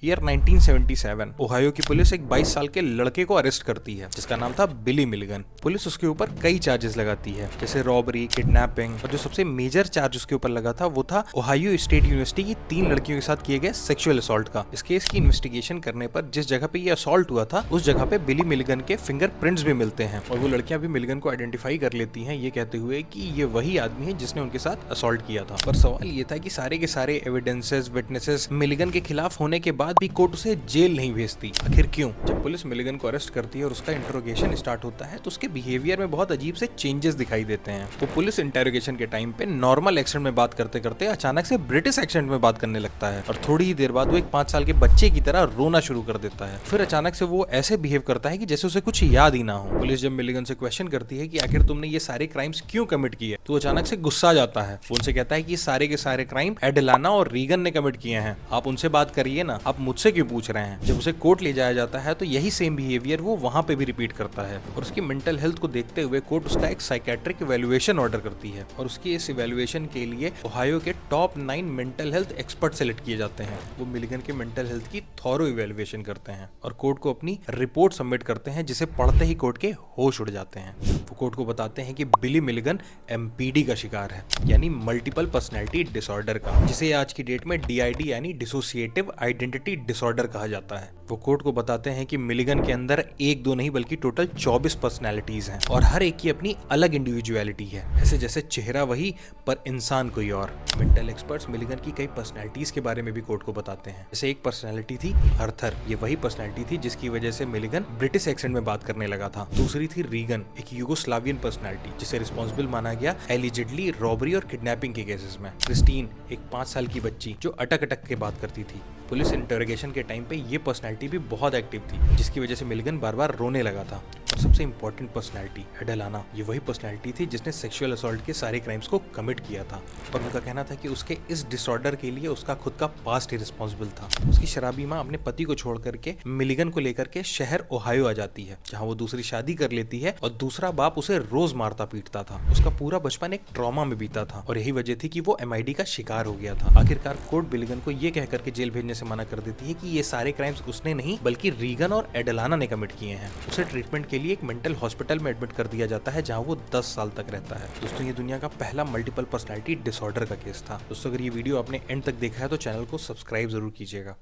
Year 1977 Ohio की police एक 22 साल के लड़के को अरेस्ट करती है जिसका नाम था बिली मिलिगन। पुलिस उसके ऊपर कई चार्जेस लगाती है जैसे रॉबरी, किडनैपिंग, और जो सबसे मेजर चार्ज उसके ऊपर लगा था वो था ओहायो स्टेट यूनिवर्सिटी की 3 लड़कियों के साथ किए गए सेक्सुअल असॉल्ट का। इस केस की इन्वेस्टिगेशन करने पर जिस जगह पे ये असॉल्ट हुआ था उस जगह पे बिली मिलिगन के फिंगरप्रिंट्स भी मिलते हैं और वो लड़कियां भी मिलिगन को आइडेंटिफाई कर लेती हैं, ये कहते हुए कि ये वही आदमी है जिसने उनके साथ असॉल्ट किया था। पर सवाल ये था कि सारे के सारे एविडेंसेस, विटनेसेस मिलिगन के खिलाफ होने के बाद भी कोर्ट उसे जेल नहीं भेजती। आखिर क्यों? जब पुलिस मिलिगन को अरेस्ट करती है और उसका इंटरोगेशन स्टार्ट होता है तो उसके बिहेवियर में बहुत अजीब से चेंजेस दिखाई देते हैं। वो पुलिस इंटरोगेशन के टाइम पे नॉर्मल एक्सेंट में बात करते करते अचानक से ब्रिटिश एक्सेंट में बात करने लगता है और थोड़ी ही देर बाद वो एक 5 साल के बच्चे की तरह रोना शुरू कर देता है। फिर अचानक से वो ऐसे बिहेव करता है कि जैसे उसे कुछ याद ही ना हो। पुलिस जब मिलिगन से क्वेश्चन करती है कि आखिर तुमने ये सारे क्राइम्स क्यों कमिट किए, तो अचानक से गुस्सा जाता है। वो उनसे कहता है कि ये सारे के सारे क्राइम एडेलाना और रीगन ने कमिट किए हैं, आप उनसे बात करिए ना, आप मुझसे क्यों पूछ रहे हैं। जब उसे कोर्ट ले जाया जाता है तो यही सेम बिहेवियर वो वहां पे भी रिपीट करता है और उसकी मेंटल हेल्थ को देखते हुए कोर्ट उसका एक साइकेट्रिक इवैल्यूएशन ऑर्डर करती है और उसकी इस इवैल्यूएशन के लिए ओहायो के top 9 mental health expert select किए जाते हैं। वो मिलिगन के मेंटल हेल्थ की थॉरो इवैल्यूएशन करते हैं और कोर्ट को अपनी रिपोर्ट सबमिट करते हैं जिसे पढ़ते ही कोर्ट के होश उड़ जाते हैं। वो कोर्ट को बताते हैं कि बिली मिलिगन एमपीडी का शिकार है, यानी मल्टीपल पर्सनैलिटी डिसऑर्डर का, जिसे आज की डेट में डीआईडी यानी डिसोसिएटिव आइडेंटिटी डिसऑर्डर कहा जाता है। वो कोर्ट को बताते हैं कि मिलिगन के अंदर 1-2 नहीं बल्कि टोटल 24 पर्सनैलिटीज हैं और हर एक की अपनी अलग इंडिविजुअलिटी है, ऐसे जैसे चेहरा वही पर इंसान कोई और। मेंटल एक्सपर्ट्स मिलिगन की कई पर्सनैलिटीज के बारे में भी कोर्ट को बताते हैं। जैसे एक पर्सनैलिटी थी अर्थर, ये वही पर्सनैलिटी थी जिसकी वजह से मिलिगन ब्रिटिश एक्सेंट में बात करने लगा था। दूसरी थी रीगन, एक यूगोस्लावियन पर्सनैलिटी जिसे रिस्पॉन्सिबल माना गया एलिजिडली रॉबरी और किडनैपिंग के केसेस में। क्रिस्टीन, एक 5 साल की बच्ची जो अटक अटक के बात करती थी। पुलिस इंटरोगेशन के टाइम पे ये पर्सनैलिटी भी बहुत एक्टिव थी जिसकी वजह से मिलिगन बार बार रोने लगा था। और सबसे इंपॉर्टेंट पर्सनैलिटी एडेलाना, ये वही पर्सनैलिटी थी जिसने सेक्सुअल असॉल्ट के सारे क्राइम्स को कमिट किया था और उनका कहना था कि उसके इस डिसऑर्डर के लिए उसका खुद का पास्ट ही रिस्पॉन्सिबल था। उसकी शराबी माँ अपने पति को छोड़ करके मिलिगन को लेकर के शहर ओहायो आ जाती है जहाँ वो दूसरी शादी कर लेती है और दूसरा बाप उसे रोज मारता पीटता था। उसका पूरा बचपन एक ट्रॉमा में बीता था और यही वजह थी कि वो एमआईडी का शिकार हो गया था। आखिरकार कोर्ट मिलिगन को ये कह करके जेल भेजने से मना कर देती है कि ये सारे क्राइम्स उसने नहीं बल्कि रीगन और एडेलाना ने कमिट किए हैं। उसे ट्रीटमेंट के लिए एक मेंटल हॉस्पिटल में एडमिट कर दिया जाता है जहां वो 10 साल तक रहता है। दोस्तों, ये दुनिया का पहला मल्टीपल पर्सनैलिटी डिसऑर्डर का केस था। दोस्तों, अगर ये वीडियो आपने एंड तक देखा है तो चैनल को सब्सक्राइब जरूर कीजिएगा।